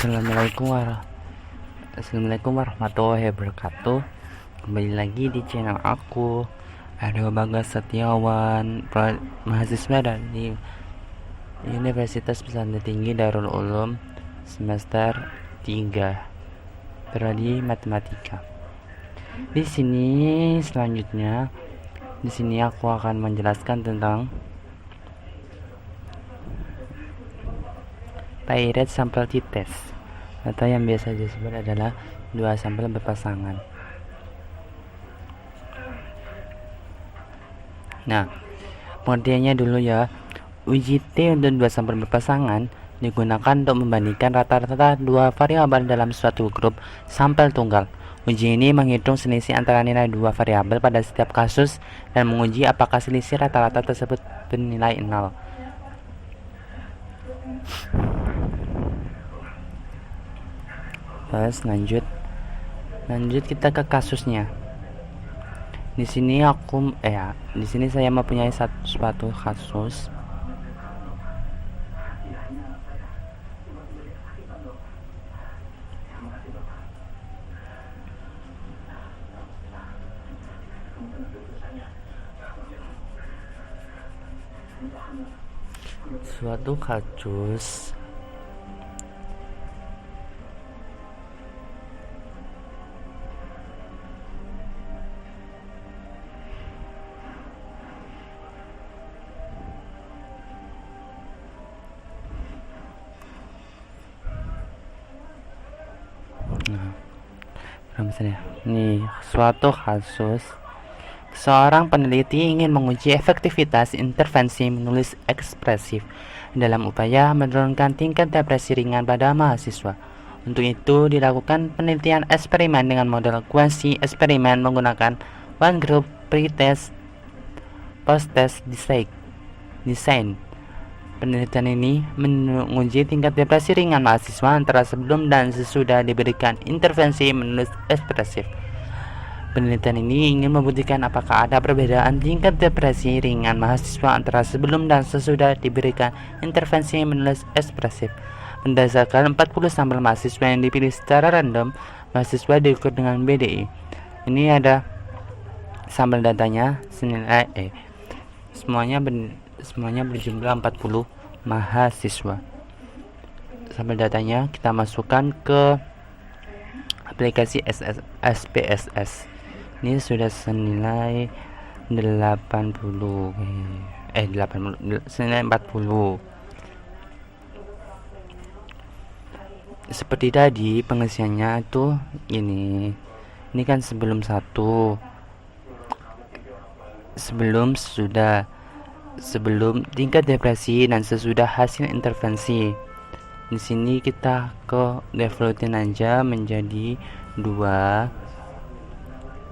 Assalamualaikum warahmatullahi wabarakatuh. Kembali lagi di channel aku, ada Bagas Setiawan, mahasiswa dari Universitas Pesantren Tinggi Darul Ulum semester 3, prodi matematika. Di sini aku akan menjelaskan tentang paired sampel t-test, atau yang biasa disebut adalah dua sampel berpasangan. Nah, pengertiannya dulu ya. Uji T untuk dua sampel berpasangan digunakan untuk membandingkan rata-rata dua variabel dalam suatu grup sampel tunggal. Uji ini menghitung selisih antara nilai dua variabel pada setiap kasus dan menguji apakah selisih rata-rata tersebut bernilai 0. Terus lanjut kita ke kasusnya. Di sini saya mempunyai suatu kasus. Suatu kasus seorang peneliti ingin menguji efektivitas intervensi menulis ekspresif dalam upaya menurunkan tingkat depresi ringan pada mahasiswa. Untuk itu dilakukan penelitian eksperimen dengan model kuasi eksperimen menggunakan one group pre-test post-test design. Penelitian ini menguji tingkat depresi ringan mahasiswa antara sebelum dan sesudah diberikan intervensi menulis ekspresif. Penelitian ini ingin membuktikan apakah ada perbedaan tingkat depresi ringan mahasiswa antara sebelum dan sesudah diberikan intervensi menulis ekspresif. Berdasarkan 40 sampel mahasiswa yang dipilih secara random, mahasiswa diukur dengan BDI. Ini ada sampel datanya senilai semuanya berjumlah 40 mahasiswa. Sampel datanya kita masukkan ke aplikasi SPSS. Ini sudah senilai 40. Seperti tadi pengisiannya itu ini kan sebelum tingkat depresi dan sesudah hasil intervensi. Di sini kita ke defaultin aja menjadi 2.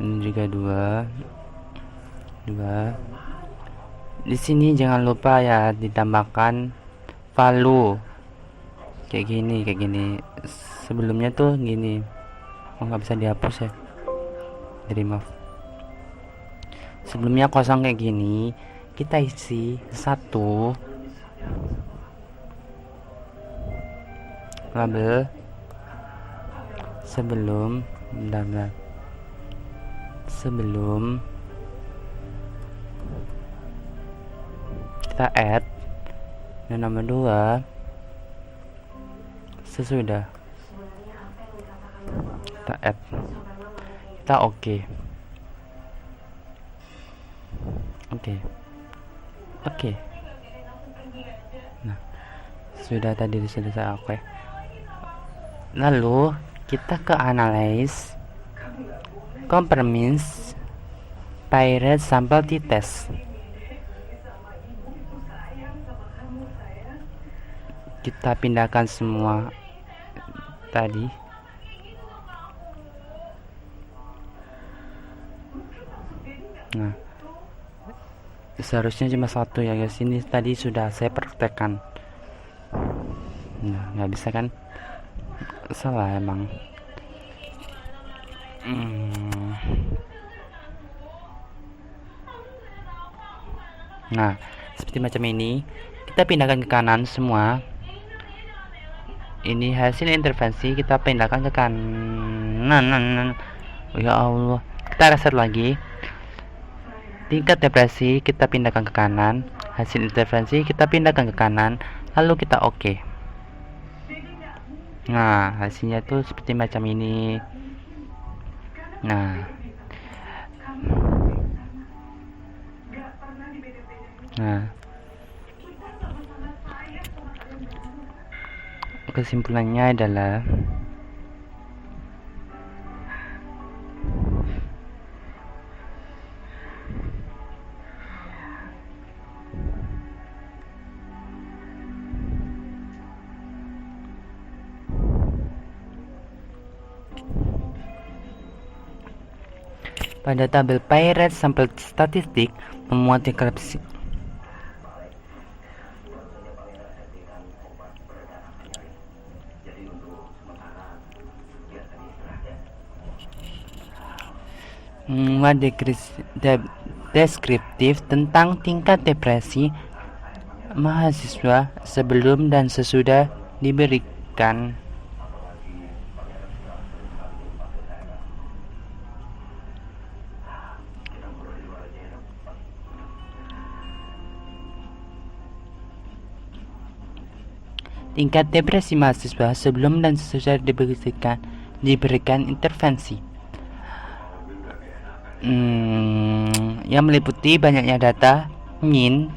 Ini juga 2. Di sini jangan lupa ya ditambahkan value kayak gini. Sebelumnya tuh gini. Nggak bisa dihapus ya. Jadi maaf. Sebelumnya kosong kayak gini. Kita isi 1 label sebelum kita add, dan nomor 2 sesudah kita add, kita oke. Nah, sudah saya oke. Lalu kita ke analyze compromise paired sample t-test. Kita pindahkan semua tadi. Nah, seharusnya cuma 1 ya guys. Ini tadi sudah saya praktekkan. Nah, nggak bisa kan? Salah emang. Nah, seperti macam ini. Kita pindahkan ke kanan semua. ini hasil intervensi, kita pindahkan ke kanan. Ya Allah, kita reset lagi. Tingkat depresi kita pindahkan ke kanan, hasil intervensi kita pindahkan ke kanan, lalu kita oke. Nah, hasilnya tuh seperti macam ini. Nah, kesimpulannya adalah pada tabel pie rate sampel statistik memuat deskripsi deskriptif tentang tingkat depresi mahasiswa sebelum dan sesudah diberikan tingkat depresi mahasiswa sebelum dan sesudah diberikan intervensi yang meliputi banyaknya data, mean,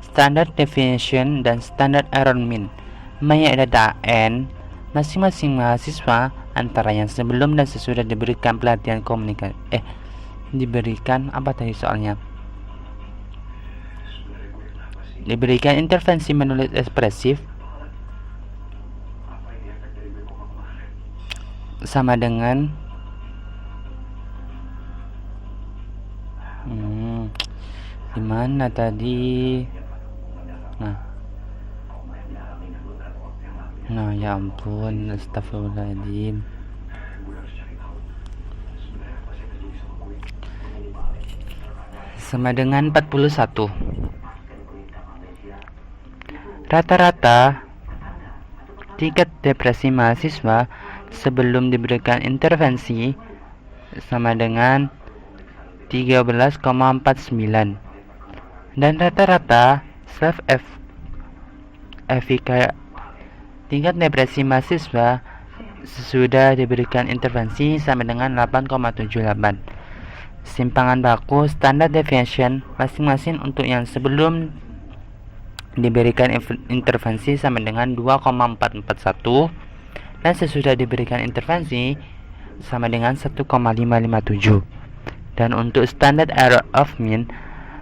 standard deviation, dan standard error mean. Banyak data N masing-masing mahasiswa antara yang sebelum dan sesudah diberikan pelatihan komunikasi diberikan apa tadi soalnya? Diberikan intervensi menulis ekspresif sama dengan gimana tadi? Nah ya ampun, astagfirullahaladzim. Sama dengan 41. Rata-rata tingkat depresi mahasiswa sebelum diberikan intervensi sama dengan 13,49, dan rata-rata self-efficacy tingkat depresi mahasiswa sesudah diberikan intervensi sama dengan 8,78. Simpangan baku standard deviation masing-masing untuk yang sebelum diberikan intervensi sama dengan 2,441 dan sesudah diberikan intervensi sama dengan 1,557. Dan untuk standard error of mean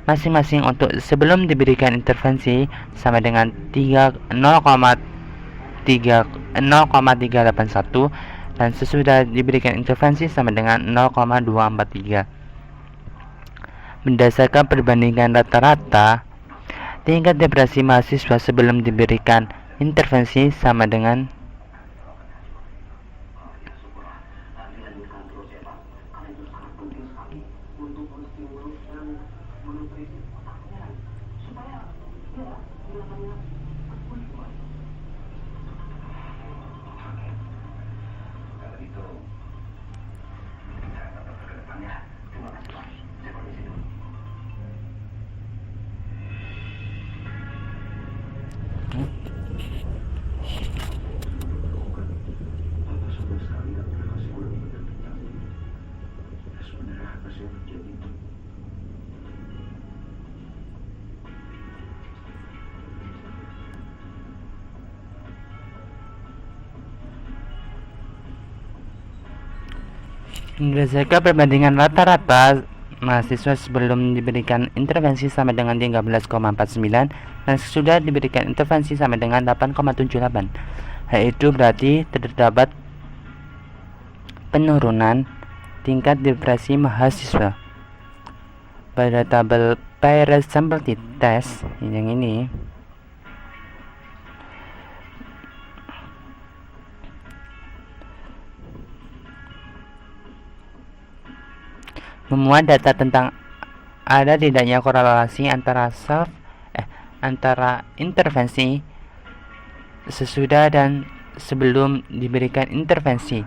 masing-masing untuk sebelum diberikan intervensi sama dengan 0,381 dan sesudah diberikan intervensi sama dengan 0,243. Berdasarkan perbandingan rata-rata, tingkat depresi mahasiswa sebelum diberikan intervensi sama dengan berdasarkan perbandingan rata-rata mahasiswa sebelum diberikan intervensi sama dengan 13,49 dan sesudah diberikan intervensi sama dengan 8,78. Hal itu berarti terdapat penurunan tingkat depresi mahasiswa. Pada tabel Peres Sampel Test yang ini memuat data tentang ada tidaknya korelasi antara intervensi sesudah dan sebelum diberikan intervensi,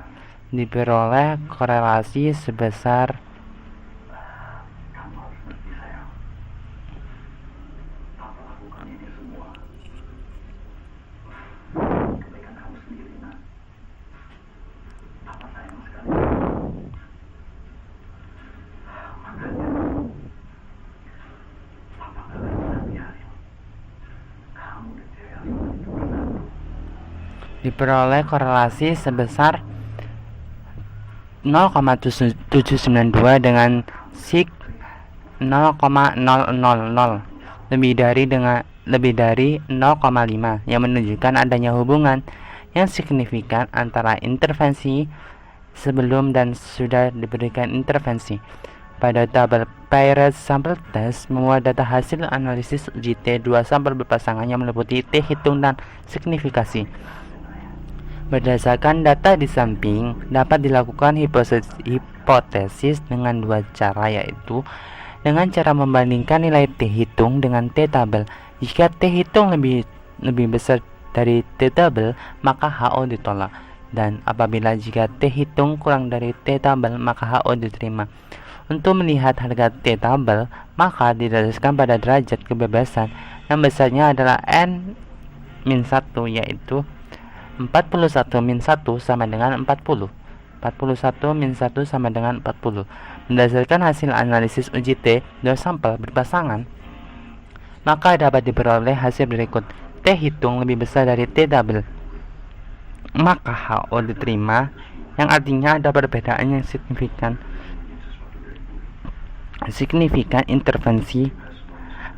diperoleh korelasi sebesar korelasi sebesar 0,792 dengan sig 0,000 lebih dari 0,5 yang menunjukkan adanya hubungan yang signifikan antara intervensi sebelum dan sesudah diberikan intervensi. Pada tabel paired sample test memuat data hasil analisis uji T 2 sampel berpasangan yang meliputi T hitung dan signifikasi. Berdasarkan data di samping, dapat dilakukan hipotesis dengan dua cara, yaitu dengan cara membandingkan nilai T hitung dengan T tabel. Jika T hitung lebih besar dari T tabel, maka HO ditolak, dan apabila jika T hitung kurang dari T tabel, maka HO diterima. Untuk melihat harga T tabel, maka didasarkan pada derajat kebebasan yang besarnya adalah N-1, yaitu 41 min 1 sama dengan 40. 41 min 1 sama dengan 40. Berdasarkan hasil analisis uji T 2 sampel berpasangan, maka dapat diperoleh hasil berikut. T hitung lebih besar dari T tabel, maka HO diterima, yang artinya ada perbedaan yang signifikan intervensi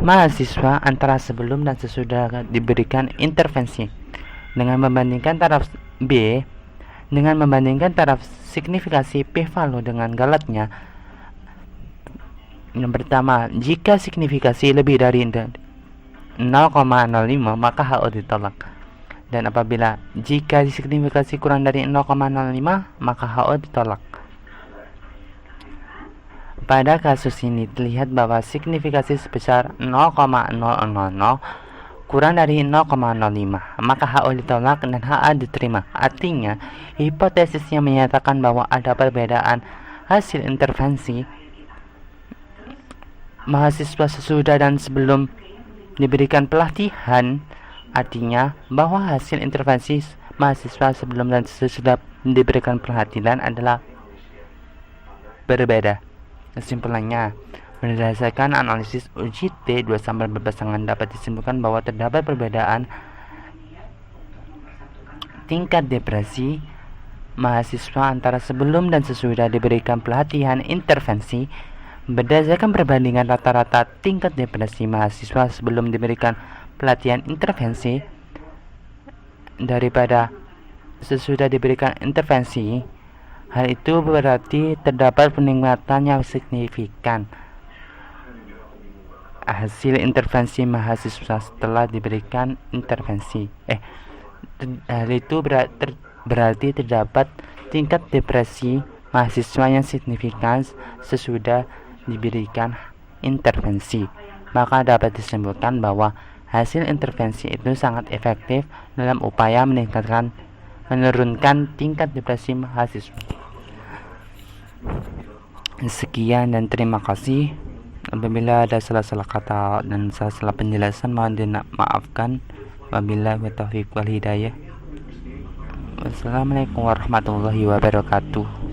mahasiswa antara sebelum dan sesudah diberikan intervensi. Dengan membandingkan taraf signifikasi p-value dengan galatnya. Yang pertama, jika signifikasi lebih dari 0,05 maka HO ditolak, dan apabila jika signifikasi kurang dari 0,05 maka HO ditolak. Pada kasus ini terlihat bahwa signifikasi sebesar 0,000 kurang dari 0,05 maka HO ditolak dan HA diterima. Artinya, hipotesis yang menyatakan bahwa ada perbedaan hasil intervensi mahasiswa sesudah dan sebelum diberikan pelatihan, artinya bahwa hasil intervensi mahasiswa sebelum dan sesudah diberikan pelatihan adalah berbeda. Kesimpulannya, berdasarkan analisis uji T 2 sampel berpasangan dapat disimpulkan bahwa terdapat perbedaan tingkat depresi mahasiswa antara sebelum dan sesudah diberikan pelatihan intervensi. Berdasarkan perbandingan rata-rata tingkat depresi mahasiswa sebelum diberikan pelatihan intervensi daripada sesudah diberikan intervensi, hal itu berarti terdapat peningkatan yang signifikan hasil intervensi mahasiswa setelah diberikan intervensi. Hal itu berarti terdapat tingkat depresi mahasiswa yang signifikan sesudah diberikan intervensi. Maka dapat disimpulkan bahwa hasil intervensi itu sangat efektif dalam upaya menurunkan tingkat depresi mahasiswa. Sekian dan terima kasih. Apabila ada salah-salah kata dan salah penjelasan mohon dimaafkan. Wabillahi taufiq wal hidayah. Wassalamualaikum warahmatullahi wabarakatuh.